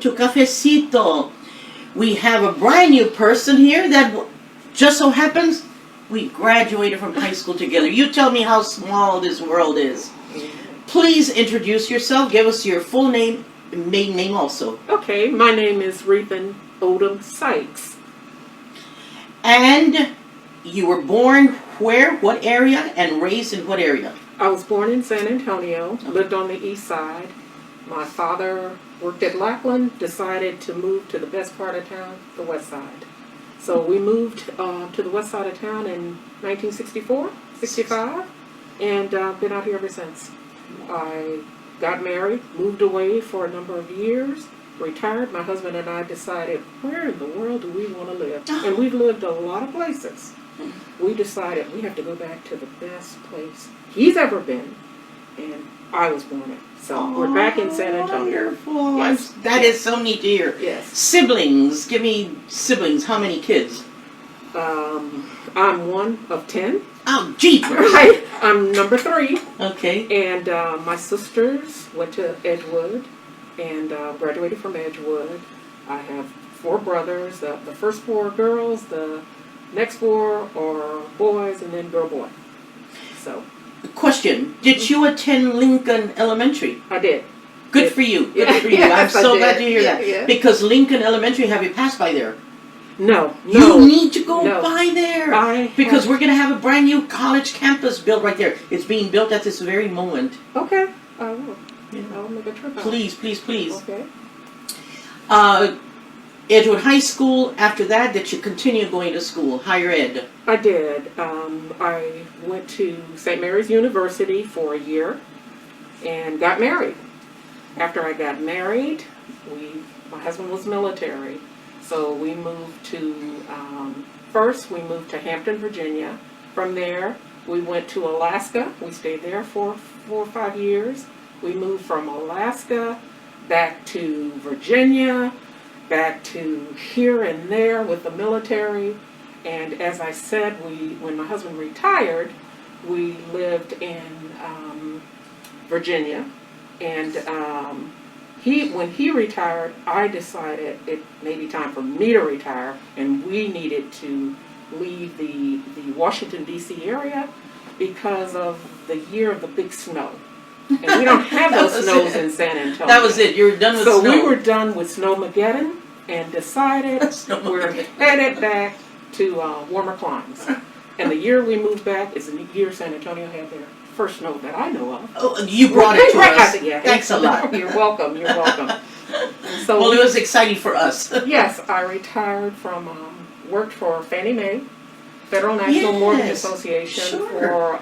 to Cafecito. We have a brand new person here that just so happens we graduated from high school together. You tell me how small this world is. Please introduce yourself. Give us your full name and maiden name also. Okay, my name is Rethon Sykes. And you were born where, what area, and raised in what area? I was born in San Antonio, lived on the east side. My father worked at Lackland, decided to move to the best part of town, the west side. So we moved to the west side of town in 1964, 65, and been out here ever since. I got married, moved away for a number of years, retired. My husband and I decided, where in the world do we want to live? And we've lived a lot of places. We decided we have to go back to the best place he's ever been, and I was born in. So we're back in San Antonio. Wonderful. Yes. That is so neat to hear. Yes. Siblings. Give me siblings. How many kids? I'm one of 10. Oh, jeepers. Right. I'm number 3. Okay. And my sisters went to Edgewood and graduated from Edgewood. I have 4 brothers. The first 4 are girls. The next 4 are boys, and then girl boy. So. Question. Did you attend Lincoln Elementary? I did. Good for you. Good for you. Yes, I'm so I glad to did. hear that. Yeah. Because Lincoln Elementary, have you passed by there? No. You need to go No. by there. Because we're going to have a brand new college campus built right there. It's being built at this very moment. Okay. I will. Yeah. I'll make a trip out. Please, please, please. Okay. Edgewood High School, after that, did you continue going to school, higher ed? I did. I went to St. Mary's University for a year and got married. After I got married, my husband was military, so we moved to, first we moved to Hampton, Virginia. From there, we went to Alaska. We stayed there for 4 or 5 years. We moved from Alaska back to Virginia, back to here and there with the military. And as I said, when my husband retired, we lived in Virginia. And when he retired, I decided it may be time for me to retire, and we needed to leave the Washington, D.C. area because of the year of the big snow. And we don't have those snows in San Antonio. That was it. You were done with snow. So we were done with Snowmageddon and decided we're headed back to warmer climes. And the year we moved back is the year San Antonio had their first snow that I know of. Oh, you brought it to us. Yeah, Thanks a lot. You're welcome. You're welcome. So well, it was exciting for us. Yes, I retired from worked for Fannie Mae, Federal National Mortgage Association for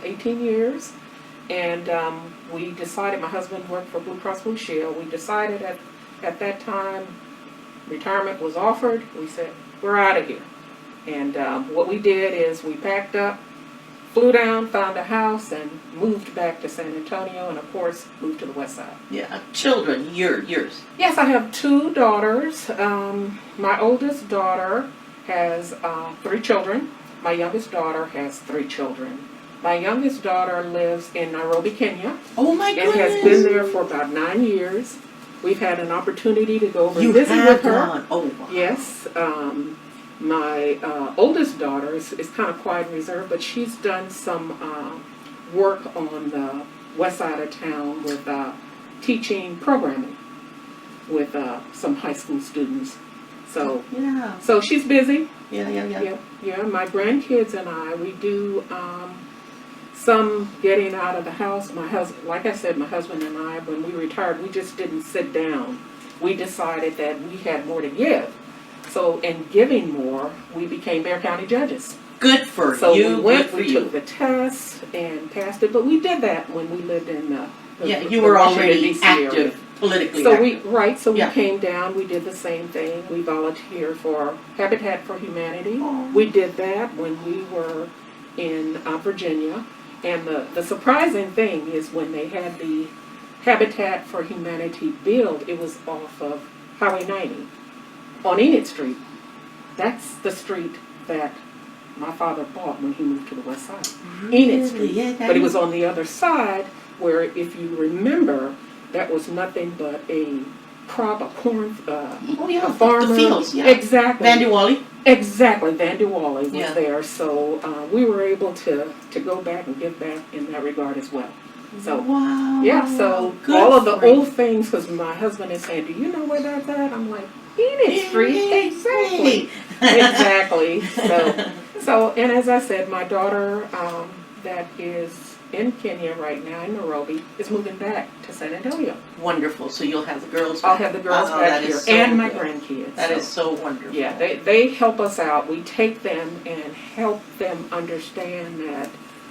18 years. And we decided, my husband worked for Blue Cross Blue Shield. We decided at that time, retirement was offered. We said, we're out of here. And what we did is we packed up, flew down, found a house, and moved back to San Antonio, and of course, moved to the west side. Yeah, children, yours. Yes, I have 2 daughters. My oldest daughter has 3 children. My youngest daughter has 3 children. My youngest daughter lives in Nairobi, Kenya. Oh my goodness. And has been there for about 9 years. We've had an opportunity to go over and visit with her. Gone. Oh, wow. Yes. My oldest daughter is kind of quiet and reserved, but she's done some work on the west side of town with teaching programming with some high school students. So yeah. So she's busy. Yeah. My grandkids and I, we do some getting out of the house. My husband, like I said, my husband and I, when we retired, we just didn't sit down. We decided that we had more to give. So in giving more, we became Bexar County judges. Good for you. So we took the test and passed it, but we did that when we lived in the you were already DC active, area. politically so active. We came down, we did the same thing. We volunteered for Habitat for Humanity. Oh. We did that when we were in Virginia. And the surprising thing is when they had the Habitat for Humanity build, it was off of Highway 90 on Enid Street. That's the street that my father bought when he moved to the west side. Really? Enid Street. Yeah, but it was on the other side where, if you remember, that was nothing but a crop of corn, Oh yeah, a farmer. the fields, yeah. Exactly. Van de Wally. Exactly, Van de Wally was Yeah. there, so we were able to go back and give back in that regard as well. So Wow. yeah, so Good all of the for you. old things, because my husband is saying, "Do you know where that's at?" I'm like, Enid Street, exactly, exactly. So, and as I said, my daughter that is in Kenya right now, in Nairobi, is moving back to San Antonio. Wonderful. So you'll have the girls I'll back. have the girls Oh, back that here is so and my good. grandkids. That so. is so wonderful. Yeah, they help us out. We take them and help them understand that,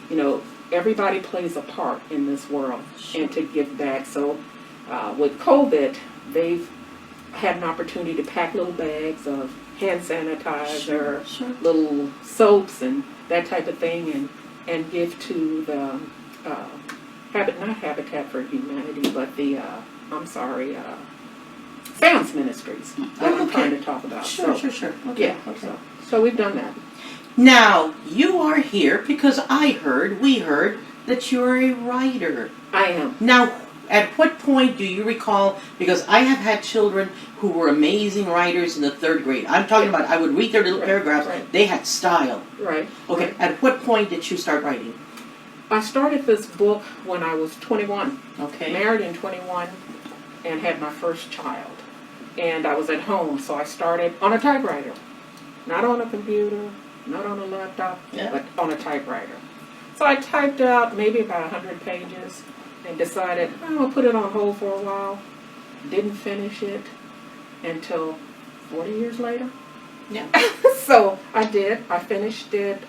you know, everybody plays a part in this world and to give back. So with COVID, they've had an opportunity to pack little bags of hand sanitizer, Sure. little soaps and that type of thing and give to the not Habitat for Humanity, but the, Sam's Ministries. That I'm trying to talk about. Sure, So, sure. Okay. yeah, Okay. so we've done that. Now, you are here because we heard that you're a writer. I am. Now, at what point do you recall, because I have had children who were amazing writers in the 3rd grade. I'm talking about, I would read their little paragraphs. Right. They had style. Right. Okay, Right. at what point did you start writing? I started this book when I was 21. Okay. Married in 21 and had my first child. And I was at home, so I started on a typewriter. Not on a computer, not on a laptop, Yeah. but on a typewriter. So I typed out maybe about 100 pages and decided I'm going to put it on hold for a while. Didn't finish it until 40 years later. Yeah. So I did. I finished it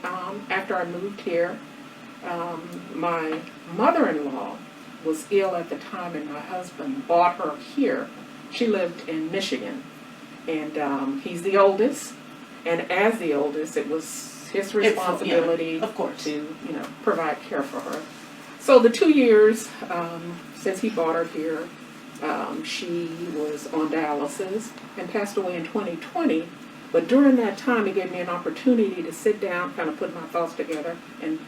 after I moved here. My mother-in-law was ill at the time and my husband bought her here. She lived in Michigan, and he's the oldest, and as the oldest, it was his responsibility of course. to, provide care for her. So the 2 years since he bought her here, she was on dialysis and passed away in 2020. But during that time, it gave me an opportunity to sit down, kind of put my thoughts together, and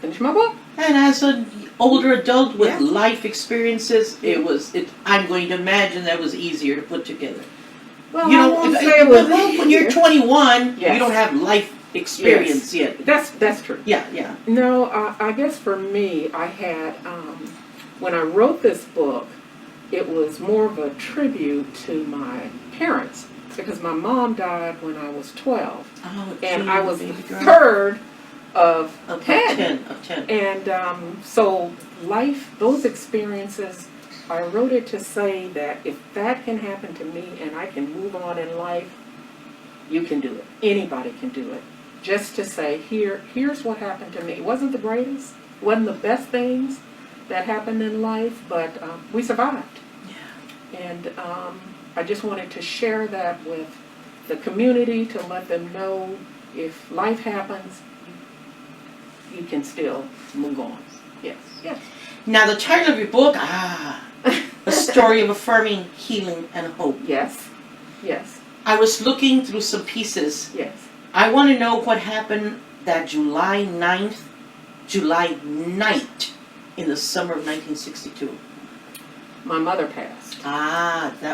finish my book. And as an older adult with Yeah. life experiences, I'm going to imagine that was easier to put together. Well, I won't say it was when you're 21, Yes. you don't have life experience yet. That's true. Yeah. No, I guess for me, I had, when I wrote this book, it was more of a tribute to my parents, because my mom died when I was 12, Oh, and I was the baby girl. third of Of 10. 10. And so those experiences, I wrote it to say that if that can happen to me and I can move on in life, you can do it. Anybody can do it. Just to say, here's what happened to me. It wasn't the greatest, wasn't the best things that happened in life, but we survived. Yeah. And I just wanted to share that with the community to let them know if life happens, you can still move on. Yes. Now, the title of your book, A Story of Affirming Healing and Hope. Yes. I was looking through some pieces. Yes. I want to know what happened that July 9th in the summer of 1962. My mother passed.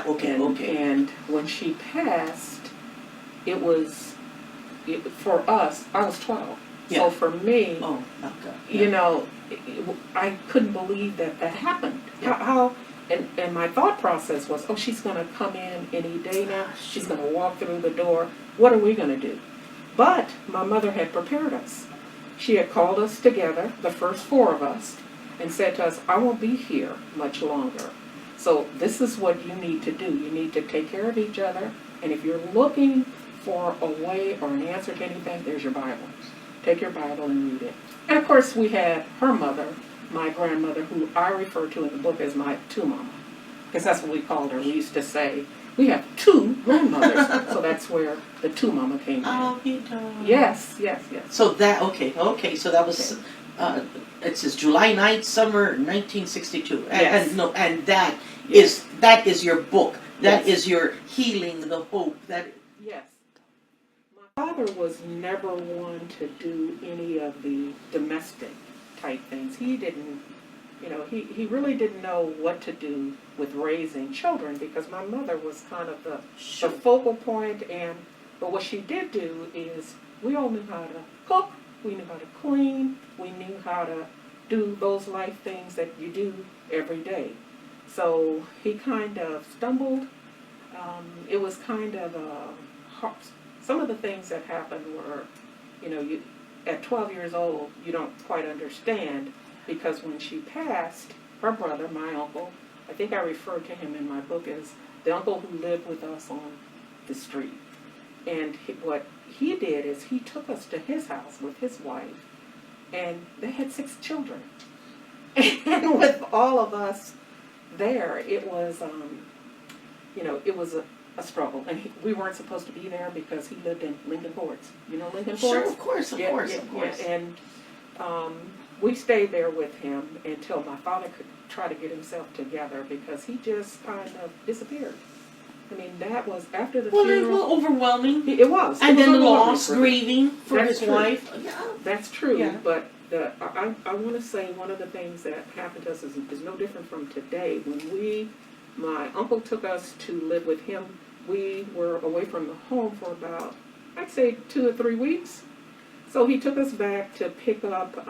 Okay. And when she passed, for us, I was 12. Yeah. So for me, Oh, okay. I couldn't believe that happened. Yeah. How and my thought process was, oh, she's going to come in any day now. She's going to walk through the door. What are we going to do? But my mother had prepared us. She had called us together, the first 4 of us, and said to us, I won't be here much longer. So this is what you need to do. You need to take care of each other. And if you're looking for a way or an answer to anything, there's your Bible. Take your Bible and read it. And of course, we had her mother, my grandmother, who I refer to in the book as my 2 mama, because that's what we called her. We used to say, we have 2 grandmothers. So that's where the 2 mama came in. Oh, you don't. Yes. So so that was, it says July 9th, summer 1962. Yes. And that is your book. That Yes. is your healing, the hope. Yes. My father was never one to do any of the domestic type things. He didn't you know, he really didn't know what to do with raising children because my mother was kind of the focal point. But what she did do is we all knew how to cook, we knew how to clean, we knew how to do those life things that you do every day. So he kind of stumbled. It was kind of some of the things that happened were, you know, at 12 years old, you don't quite understand because when she passed, her brother, my uncle, I think I referred to him in my book as the uncle who lived with us on the street. And what he did is he took us to his house with his wife, and they had 6 children. And with all of us there, it was, you know, it was a struggle. And we weren't supposed to be there because he lived in Lincoln Courts. You know Lincoln Courts? Sure, of course. Yeah. And we stayed there with him until my father could try to get himself together because he just kind of disappeared. I mean, that was after the funeral. Well, it was overwhelming. It was. And it was then loss, grieving for That's his true. wife. Yeah. That's true. Yeah. But I want to say one of the things that happened to us is no different from today. When my uncle took us to live with him, we were away from the home for about, I'd say 2 or 3 weeks. So he took us back to pick up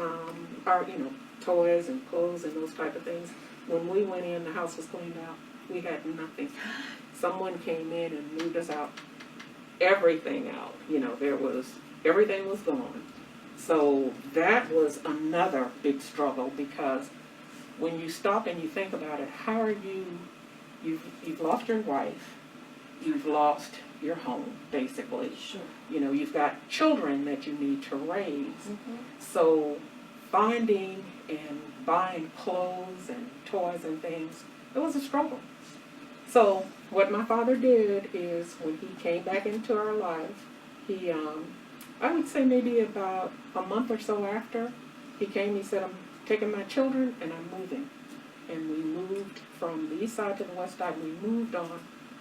our, you know, toys and clothes and those type of things. When we went in, the house was cleaned out. We had nothing. Someone came in and moved us out, everything out. You know, everything was gone. So that was another big struggle because when you stop and you think about it, how are you've lost your wife, you've lost your home, basically. Sure. You know, you've got children that you need to raise. Mm-hmm. So finding and buying clothes and toys and things, it was a struggle. So what my father did is when he came back into our life, he, I would say maybe about a month or so after, he came, he said, I'm taking my children and I'm moving. And we moved from the east side to the west side. We moved on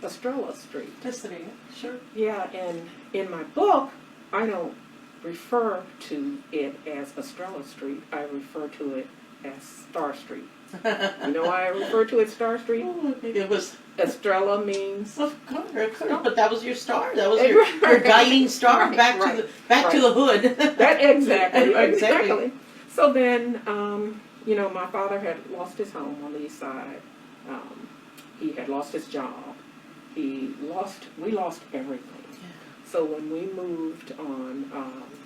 Estrella Street. Destiny, sure. Yeah, and in my book, I don't refer to it as Estrella Street. I refer to it as Star Street. You know why I refer to it Star Street? Oh, it was. Estrella means. Of course, but that was your star. That was your guiding star back to the hood. That exactly. So then, you know, my father had lost his home on the east side. He had lost his job. We lost everything. Yeah. So when we moved on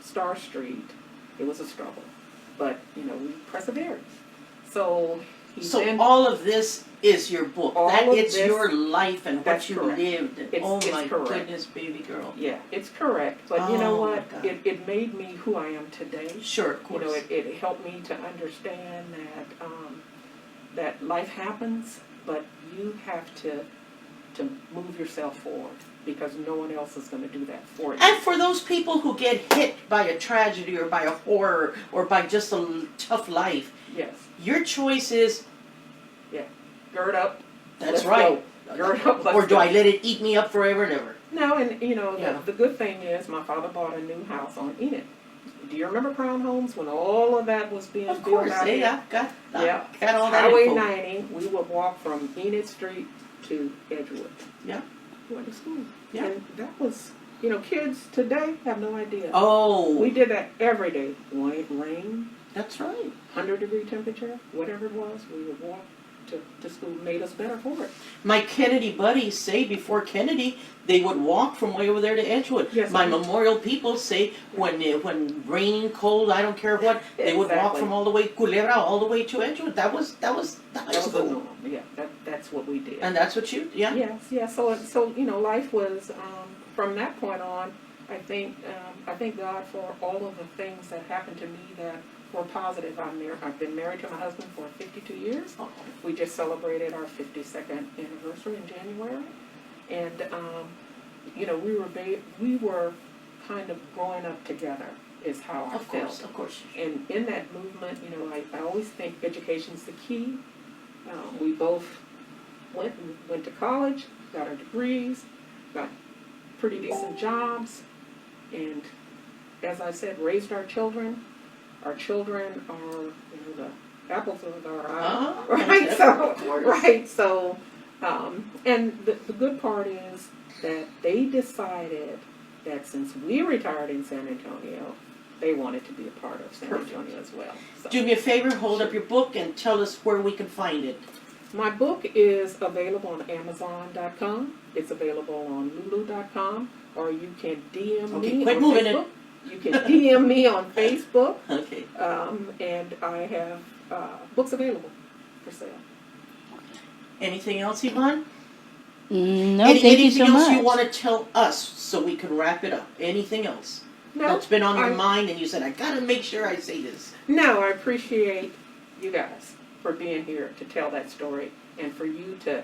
Star Street, it was a struggle, but you know we persevered. So all of this is your book. It's your life and what you correct. lived. It's my correct. goodness, baby girl. Yeah, it's correct. But you know what? It made me who I am today. Sure, of course. You know, it helped me to understand that that life happens, but you have to move yourself forward because no one else is going to do that for you. And for those people who get hit by a tragedy or by a horror or by just a tough life, yes, your choice is, gird up. That's let's right. Go. Gird up. Or do I let it eat me up forever and ever? No, and you know the good thing is my father bought a new house on Enid. Do you remember Crown Homes when all of that was being built out? Of course, yeah, got all that Highway info. 90. We would walk from Enid Street to Edgewood. Yeah. Went to school. Yeah. And that was, you know, kids today have no idea. Oh. We did that every day. Rain. That's right. 100-degree temperature, whatever it was, we would walk to school. Made us better for it. My Kennedy buddies say before Kennedy, they would walk from way over there to Edgewood. Yes, My Memorial people say when raining, cold, I don't care what, they would walk from all the way Culebra all the way to Edgewood. That was the high school. The norm. Yeah, that's what we did. And that's what you, Yes. So you know, life was from that point on. I thank God for all of the things that happened to me that were positive. I've been married to my husband for 52 years. Oh. We just celebrated our 52nd anniversary in January, and you know, we were kind of growing up together. Is how I felt. Of course. And in that movement, you know, I always think education's the key. We both went to college, got our degrees, got pretty decent jobs, and as I said, raised our children. Our children are, you know, apples with our eye. Oh, Right, that's so, important. right, so, and the good part is that they decided that since we retired in San Antonio, they wanted to be a part of San Perfect. Antonio as well. So. Do me a favor, hold up your book and tell us where we can find it. My book is available on Amazon.com. It's available on Lulu.com, or you can DM Okay, me quit on moving Facebook. You can DM me on Facebook, Okay. and I have books available for sale. Anything else, Yvonne? No, thank you anything so else much. you want to tell us so we can wrap it up? Anything else No, that's been on your I- mind and you said, I gotta make sure I say this? No, I appreciate you guys for being here to tell that story, and for you to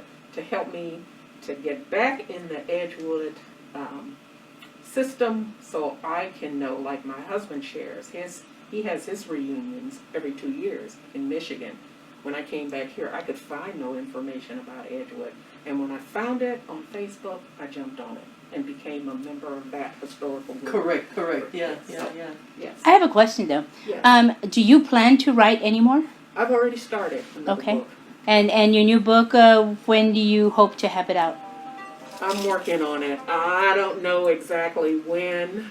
help me to get back in the Edgewood system, so I can know, like my husband shares, he has his reunions every 2 years in Michigan. When I came back here, I could find no information about Edgewood, and when I found it on Facebook, I jumped on it and became a member of that historical group. Correct. Yeah. Yes. I have a question though. Yes. Do you plan to write any more? I've already started another Okay. book. And your new book, when do you hope to have it out? I'm working on it. I don't know exactly when.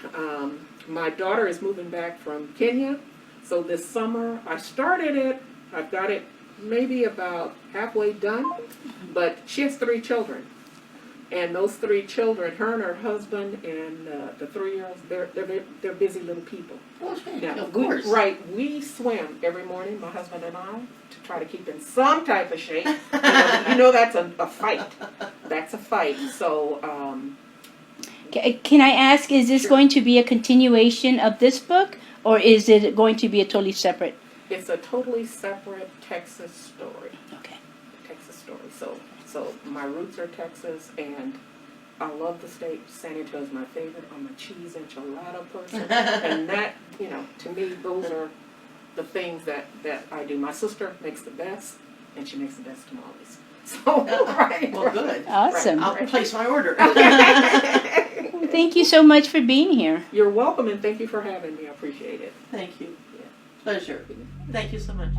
My daughter is moving back from Kenya, so this summer I started it. I've got it maybe about halfway done, but she has 3 children. And those 3 children, her and her husband and the 3-year-olds, they're busy little people. Okay, Now, of course. we swim every morning, my husband and I, to try to keep in some type of shape. You know that's a fight. That's a fight. So, Can I ask, is this Sure. going to be a continuation of this book, or is it going to be a totally separate? it's a totally separate Texas story. Okay. Texas story. So my roots are Texas, and I love the state. San Antonio is my favorite. I'm a cheese enchilada person, and that, to me, those are the things that I do. My sister makes the best, and she makes the best tamales. So, right. Well, good. Awesome. Right. I'll place my order. Well, thank you so much for being here. You're welcome, and thank you for having me. I appreciate it. Thank you. Pleasure. Thank you so much.